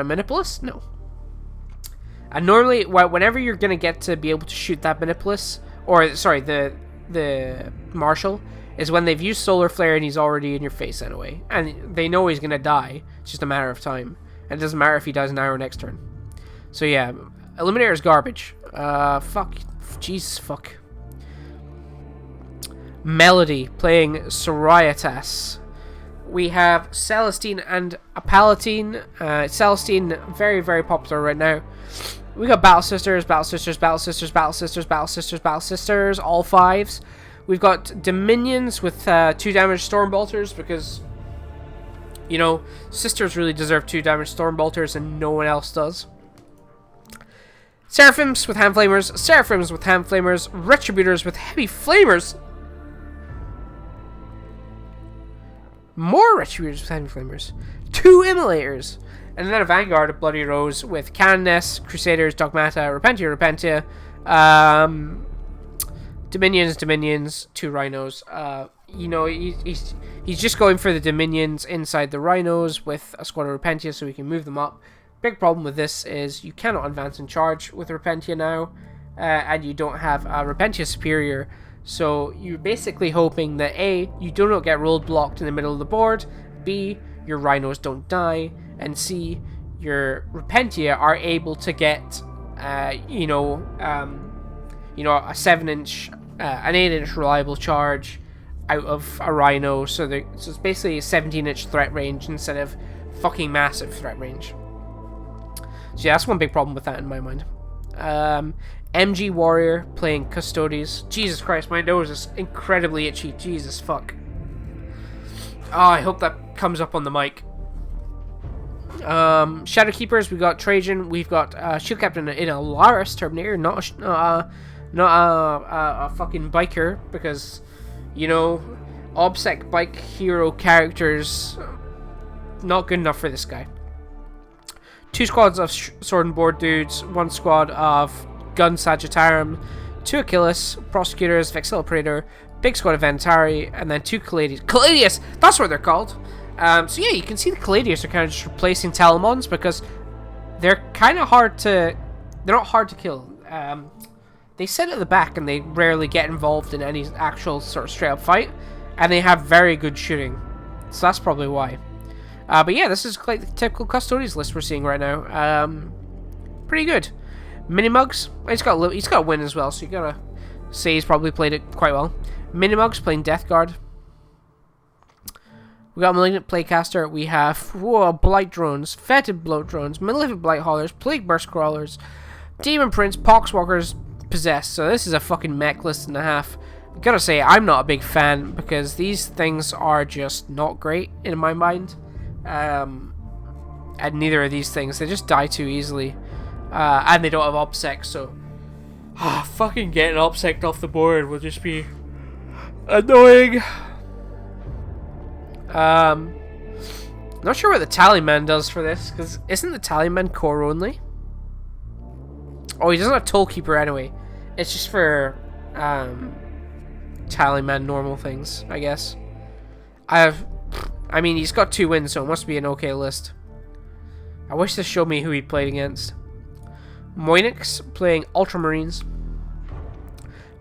S1: a Manipulus, no. And normally, whenever you're gonna get to be able to shoot that Manipulus, or sorry, the Marshal, is when they've used Solar Flare and he's already in your face anyway, and they know he's gonna die. It's just a matter of time, and it doesn't matter if he dies now or next turn. So yeah, Eliminator is garbage. Fuck, Jesus, fuck. Melody playing Sororitas. We have Celestine and a Palatine. Celestine, very, very popular right now. We got Battle Sisters, all 5s. We've got Dominions with 2 damage Stormbolters because, you know, Sisters really deserve 2 damage Stormbolters and no one else does. Seraphims with Hand Flamers, Retributors with Heavy Flamers. More Retributors with Heavy Flamers. 2 Immolators. And then a Vanguard of Bloody Rose with Canoness, Crusaders, Dogmata, Repentia, Dominions, 2 Rhinos. You know, he's just going for the Dominions inside the Rhinos with a squad of Repentia so we can move them up. Big problem with this is you cannot advance and charge with Repentia now, and you don't have a Repentia Superior. So you're basically hoping that A, you do not get road blocked in the middle of the board, B, your Rhinos don't die, and C, your Repentia are able to get, a 7-inch, an 8-inch reliable charge out of a Rhino. So it's basically a 17-inch threat range instead of fucking massive threat range. So yeah, that's one big problem with that in my mind. MG Warrior playing Custodes. Jesus Christ, my nose is incredibly itchy. Jesus fuck. Oh, I hope that comes up on the mic. Shadow Keepers, we got Trajan. We've got Shield Captain in a Laris Terminator, not a fucking biker, because, you know, OBSEC bike hero characters not good enough for this guy. 2 squads of sword and board dudes, 1 squad of Gun Sagittarium, 2 Achilles, Prosecutors, Vexilla Praetor, big squad of Ventari, and then 2 Caladius. Caladius! That's what they're called! So yeah, you can see the Caladius are kind of just replacing Telemons because they're kind of hard to... They're not hard to kill. They sit at the back and they rarely get involved in any actual sort of straight up fight, and they have very good shooting. So that's probably why. But yeah, this is like the typical Custodes list we're seeing right now. Pretty good. Minimugs, he's got a win as well, so you gotta say he's probably played it quite well. Minimugs playing Death Guard. We got Malignant Playcaster. We have Blight Drones, Fetid Bloat Drones, Malefic Blight Haulers, Plague Burst Crawlers, Demon Prince, Poxwalkers, Possessed. So this is a fucking mech list and a half. I gotta say, I'm not a big fan because these things are just not great in my mind. And neither of these things, they just die too easily. And they don't have OBSEC, so fucking getting OBSEC'd off the board will just be annoying. Not sure what the Tallyman does for this, because isn't the Tallyman core only? Oh, he doesn't have Tollkeeper anyway. It's just for Tallyman normal things, I guess. I mean, he's got 2 wins, so it must be an okay list. I wish this showed me who he played against. Moinix playing Ultramarines.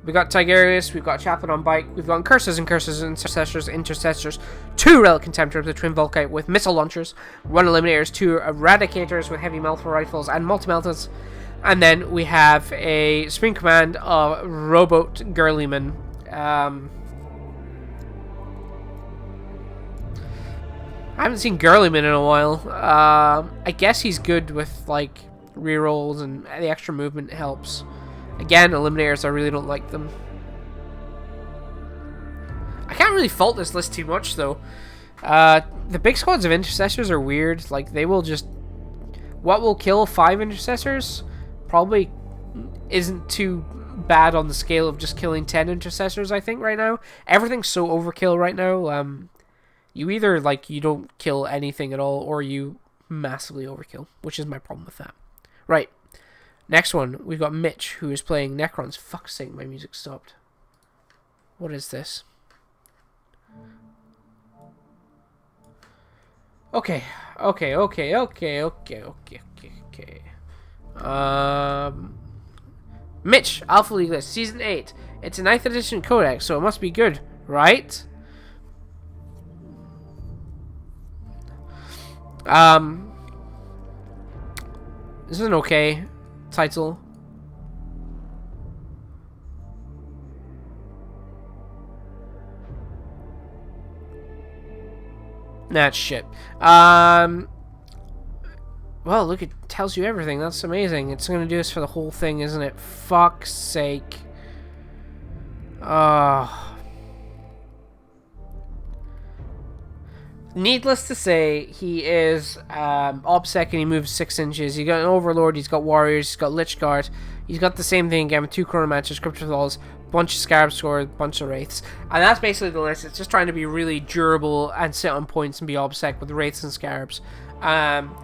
S1: We got Tigerius, we've got Chaplain on Bike, we've got Curses, Intercessors, 2 Relic Contemptors with Twin Volkite with Missile Launchers, 1 Eliminators, 2 Eradicators with Heavy Mouthful Rifles and Multi-Meltas, and then we have a Supreme Command of Rowboat Girlyman. I haven't seen Girlyman in a while. I guess he's good with, like, rerolls and the extra movement helps. Again, Eliminators, I really don't like them. I can't really fault this list too much, though. The big squads of Intercessors are weird. Like, they will just... What will kill 5 Intercessors probably isn't too bad on the scale of just killing 10 Intercessors, I think, right now. Everything's so overkill right now. You either, like, you don't kill anything at all, or you massively overkill, which is my problem with that. Right. Next one, we've got Mitch, who is playing Necrons. Fuck's sake, my music stopped. What is this? Okay. Mitch, Alpha League list, Season 8. It's a 9th edition codex, so it must be good, right? This is an okay title. Nah, it's shit. Well, look, it tells you everything. That's amazing. It's gonna do this for the whole thing, isn't it? Fuck's sake. Needless to say, he is OBSEC and he moves 6 inches. He's got an Overlord, he's got Warriors, he's got Lich Guard. He's got the same thing again with 2 Chronomancers, Cryptothals, bunch of Scarabs score, a bunch of Wraiths. And that's basically the list. It's just trying to be really durable and sit on points and be obsec with Wraiths and Scarabs.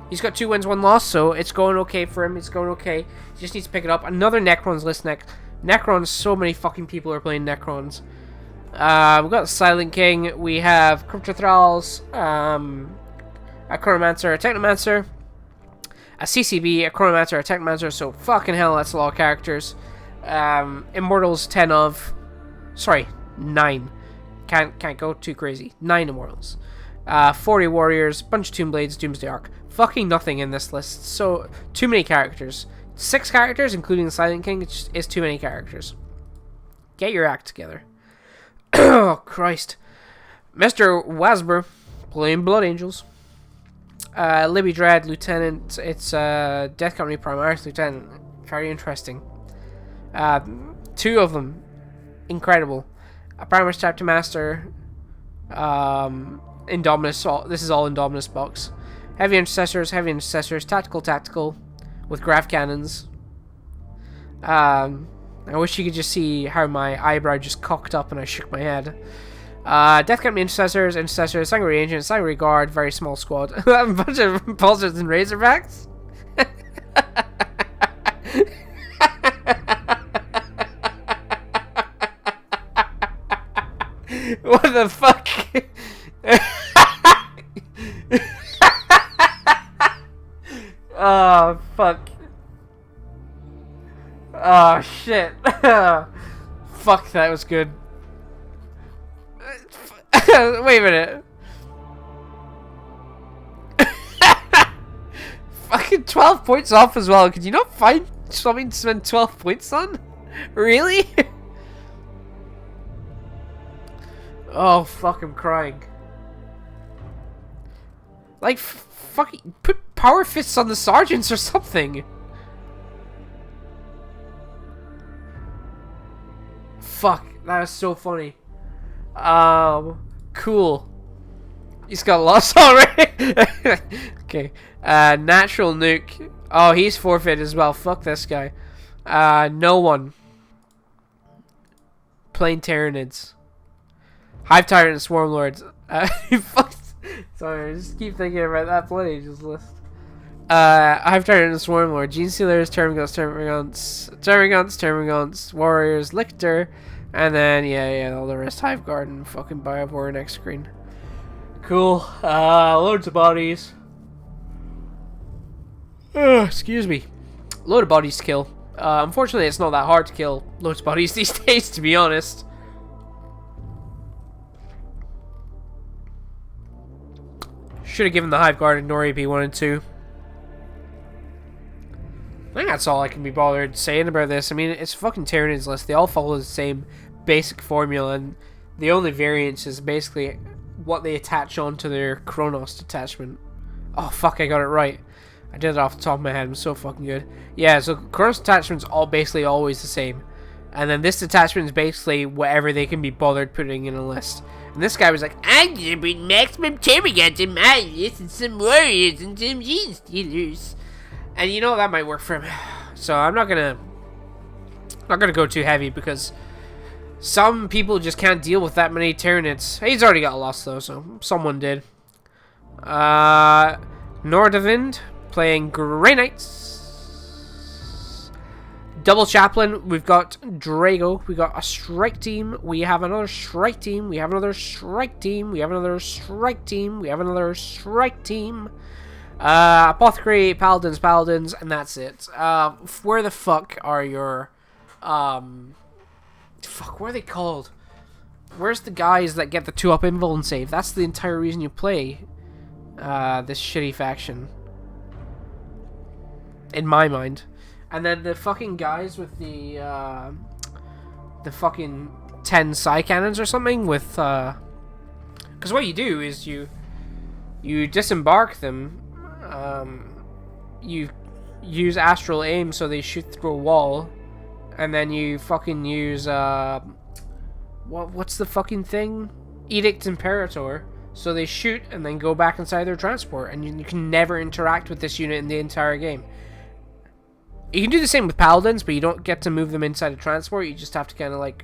S1: He's got 2 wins, 1 loss, so it's going okay for him. It's going okay. He just needs to pick it up. Another Necrons list next. Necrons, so many fucking people are playing Necrons. We've got Silent King. We have Cryptothralls, a Chronomancer, a Technomancer, a CCB, a Chronomancer, a Technomancer. So fucking hell, that's a lot of characters. Immortals 10 of, sorry, 9. Can't go too crazy. 9 Immortals. 40 Warriors, bunch of Tomb Blades, Doomsday Arc. Fucking nothing in this list. So too many characters. 6 characters, including the Silent King, is too many characters. Get your act together. Oh Christ, Mr. Wasber playing Blood Angels. Libby Dread, Lieutenant. It's Death Company Primaris Lieutenant. Very interesting. 2 of them, incredible. A Primaris Chapter Master. Indominus. This is all Indominus box. Heavy Intercessors, Tactical, with Graph Cannons. I wish you could just see how my eyebrow just cocked up and I shook my head. Death Company Intercessors, Sangreal Agents, Sangreal Guard, very small squad. A bunch of Pulsars and Razorbacks. What the fuck? Oh, fuck. Oh, shit. Fuck, that was good. Wait a minute. Fucking 12 points off as well. Could you not find something to spend 12 points on? Really? Oh, fuck, I'm crying. Like, fucking put power fists on the sergeants or something. Fuck, that was so funny. Cool. He's got lost already. Okay. Natural Nuke. Oh, he's forfeit as well. Fuck this guy. No one. Plain Tyranids. Hive Tyrant and Swarm Lords. Fuck. Sorry, I just keep thinking about that Blood Angels list. Hive Tyrant and Swarm Lord. Gene Stealers, Termagants, Warriors, Lictor, and then, yeah, all the rest. Hive Guard and fucking Biobor next screen. Cool. Loads of bodies. Excuse me. Load of bodies to kill. Unfortunately, it's not that hard to kill loads of bodies these days, to be honest. Should have given the Hive Guard Ignore AP 1 and 2. I think that's all I can be bothered saying about this. I mean, it's fucking Tyranid's list. They all follow the same basic formula, and the only variance is basically what they attach onto their Chronos detachment. Oh, fuck, I got it right. I did it off the top of my head. I'm so fucking good. Yeah, so Chronos detachment's all basically always the same. And then this detachment is basically whatever they can be bothered putting in a list. And this guy was like, I'm gonna bring maximum Termagants in my list and some Warriors and some Gene Stealers. And you know, that might work for him. So I'm not gonna go too heavy because some people just can't deal with that many Tyranids. He's already got a loss though, so someone did. Nordavind playing Grey Knights. Double Chaplain, we've got Drago, we got a Strike Team, we have another Strike Team, we have another Strike Team, we have another Strike Team, we have another Strike Team. Apothecary, Paladins, and that's it. Where the fuck are your, fuck, what are they called? Where's the guys that get the 2-up invul and save? That's the entire reason you play, this shitty faction. In my mind. And then the fucking guys with the fucking 10 Psy Cannons or something with, because what you do is you disembark them, you use Astral Aim so they shoot through a wall, and then you fucking use, what's the fucking thing? Edict Imperator, so they shoot and then go back inside their transport, and you can never interact with this unit in the entire game. You can do the same with Paladins, but you don't get to move them inside a transport. You just have to kind of like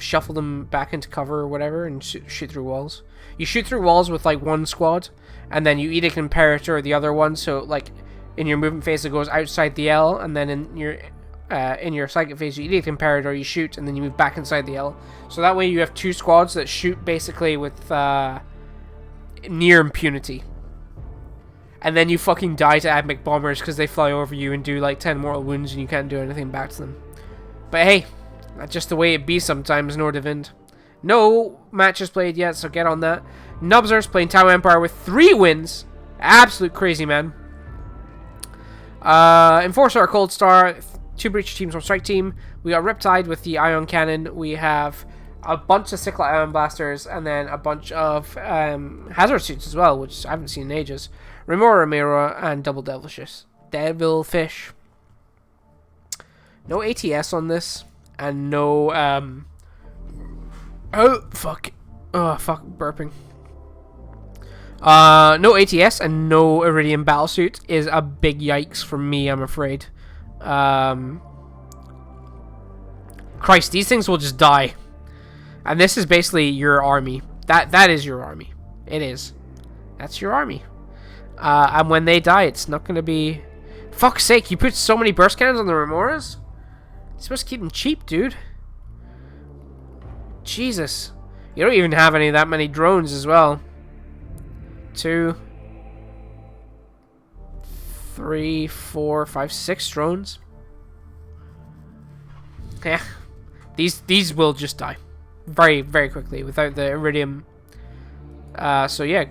S1: shuffle them back into cover or whatever and shoot through walls. You shoot through walls with like one squad, and then you edict Imperator or the other one. So like in your movement phase, it goes outside the L, and then in your psychic phase, you edict Imperator, you shoot, and then you move back inside the L. So that way you have two squads that shoot basically with near impunity. And then you fucking die to AdMech bombers because they fly over you and do like 10 mortal wounds and you can't do anything back to them. But hey, that's just the way it be sometimes, Nordavind. No matches played yet, so get on that. Nubzer's playing Tau Empire with 3 wins. Absolute crazy, man. Enforcer, Cold Star, 2 Breacher teams, 1 Strike team. We got Riptide with the Ion Cannon. We have a bunch of Cyclot Ion Blasters, and then a bunch of Hazard Suits as well, which I haven't seen in ages. Remora Ramiro and Double Devilfish. No ATS on this, and no oh fuck burping. No ATS and no Iridium Battlesuit is a big yikes for me, I'm afraid. Christ, these things will just die. And this is basically your army. That is your army. It is. That's your army. And when they die, it's not going to be... Fuck's sake, you put so many burst cannons on the Remoras? You're supposed to keep them cheap, dude. Jesus. You don't even have that many drones as well. 2, 3, 4, 5, 6 drones. Yeah. These will just die. Very, very quickly without the Iridium. So yeah.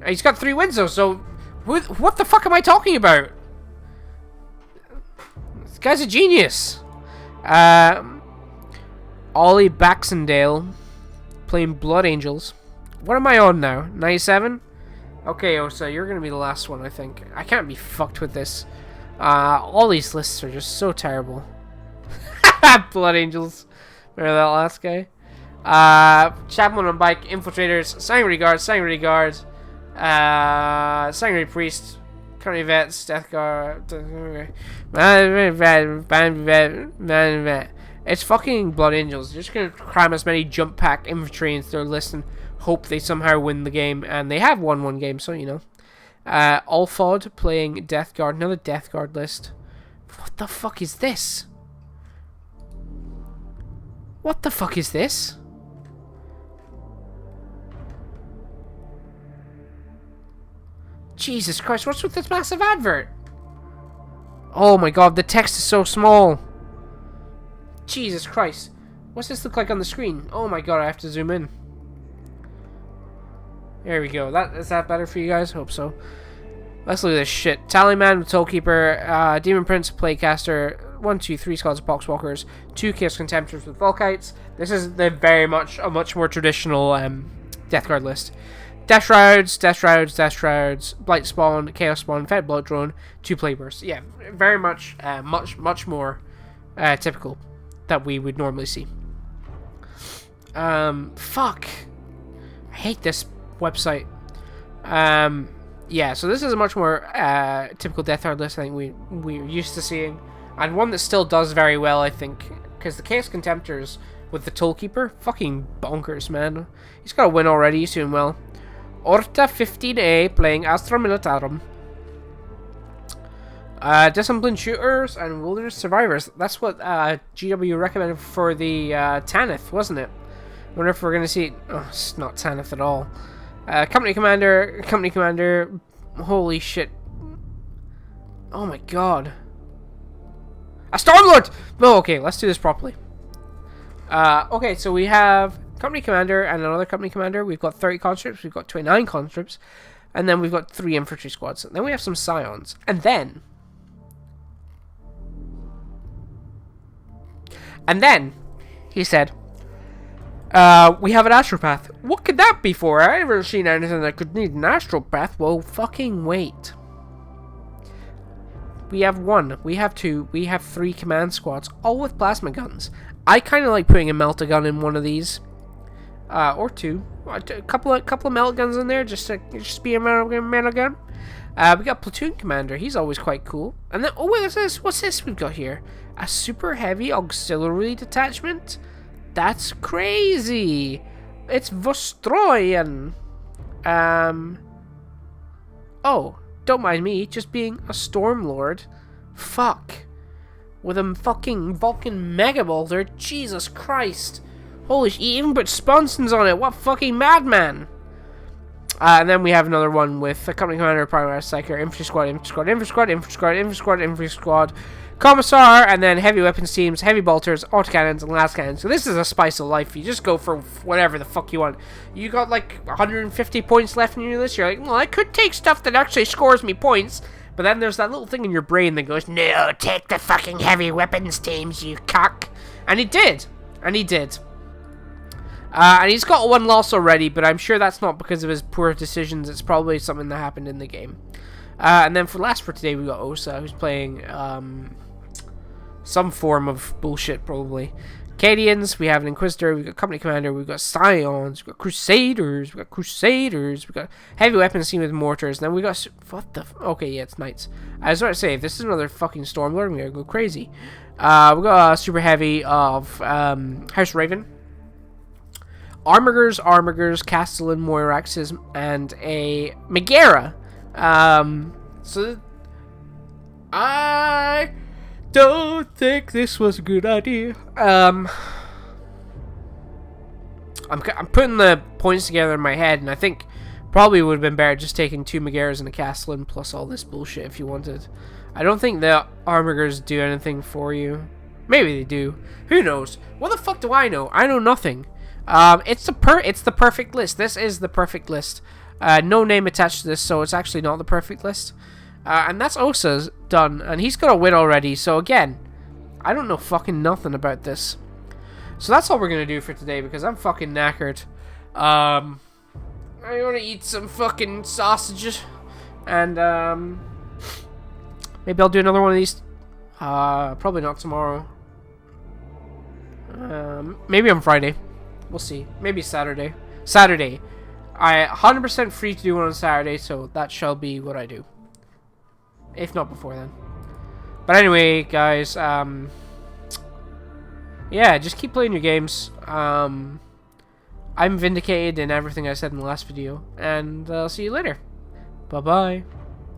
S1: He's got 3 wins though, so... What the fuck am I talking about? This guy's a genius. Ollie Baxendale playing Blood Angels. What am I on now? 97? Okay, Osa, you're gonna be the last one, I think. I can't be fucked with this. All these lists are just so terrible. Blood Angels. Remember that last guy? Chaplain on Bike, Infiltrators, Sanguinary Guards, Sanguinary Priest, Currently Vets, Death Guard. It's fucking Blood Angels. They're just gonna cram as many jump pack infantry into their list and hope they somehow win the game. And they have won one game, so you know. Alfod playing Death Guard, another Death Guard list. What the fuck is this? What the fuck is this? Jesus Christ, what's with this massive advert? Oh my god, the text is so small. Jesus Christ. What's this look like on the screen? Oh my god, I have to zoom in. There we go. Is that better for you guys? Hope so. Let's look at this shit. Tallyman with Tollkeeper, Demon Prince, Playcaster, 1, 2, 3 squads of Poxwalkers, 2 Chaos Contemptors with Volkites. This is a much more traditional Death Guard list. Death Shrouds, Blight Spawn, Chaos Spawn, Fed Blood Drone, 2 Playbursts. Yeah, very much, much more typical that we would normally see. Fuck. I hate this website. Yeah, so this is a much more typical Death Guard list I think we're used to seeing. And one that still does very well, I think. Because the Chaos Contemptors with the Tollkeeper, fucking bonkers, man. He's got a win already, he's doing well. Orta 15A playing Astra Militarum. Disciplined Shooters and Wilderness Survivors. That's what GW recommended for the Tanith, wasn't it? I wonder if we're going to see... Oh, it's not Tanith at all. Company Commander. Holy shit. Oh my god. A Stormlord! Oh, okay, let's do this properly. Okay, so we have Company Commander and another Company Commander. We've got 30 conscripts, we've got 29 conscripts, and then we've got 3 infantry squads. And then we have some scions. And then, he said, we have an astropath. What could that be for? I never seen anything that could need an astropath. Well, fucking wait. We have 1, we have 2, we have 3 command squads, all with plasma guns. I kind of like putting a melta gun in one of these, or 2, a couple of melt guns in there, just be a melta gun. We got platoon commander. He's always quite cool. And then, oh wait, what's this? What's this we've got here? A super heavy auxiliary detachment. That's crazy. It's Vostroyan. Oh, don't mind me, just being a Stormlord. Fuck. With a fucking Vulcan Mega Boulder. Jesus Christ. Holy shit, he even put sponsons on it. What fucking madman. And then we have another one with a company commander, primary psyker, infantry squad, infantry squad, infantry squad, infantry squad, infantry squad, infantry squad, commissar, and then heavy weapons teams, heavy bolters, autocannons, and last cannons. So this is a spice of life. You just go for whatever the fuck you want. You got like 150 points left in your list. You're like, well, I could take stuff that actually scores me points. But then there's that little thing in your brain that goes, no, take the fucking heavy weapons teams, you cock. And he did. And he did. And he's got one loss already, but I'm sure that's not because of his poor decisions. It's probably something that happened in the game. And then for last for today, we got Osa, who's playing some form of bullshit, probably. Cadians, we have an Inquisitor, we've got Company Commander, we've got Scions, we've got Crusaders, we've got heavy weapons team with mortars, and then we got... What the... Okay, yeah, it's Knights. I was about to say, if this is another fucking Stormlord, we're gonna go crazy. We got a super heavy of House Raven. Armigers, Castellan, Moiraxes, and a Megara. So I don't think this was a good idea. I'm putting the points together in my head, and I think probably would have been better just taking 2 Megaras and a Castellan plus all this bullshit if you wanted. I don't think the Armigers do anything for you. Maybe they do. Who knows? What the fuck do I know? I know nothing. It's the perfect list. This is the perfect list. No name attached to this, so it's actually not the perfect list. And that's Osa's done, and he's got a win already. So again, I don't know fucking nothing about this. So that's all we're gonna do for today because I'm fucking knackered. I want to eat some fucking sausages, and maybe I'll do another one of these. Probably not tomorrow. Maybe on Friday. We'll see. Maybe Saturday. I 100% free to do one on Saturday, so that shall be what I do. If not before then. But anyway, guys, yeah, just keep playing your games. I'm vindicated in everything I said in the last video, and I'll see you later. Bye-bye.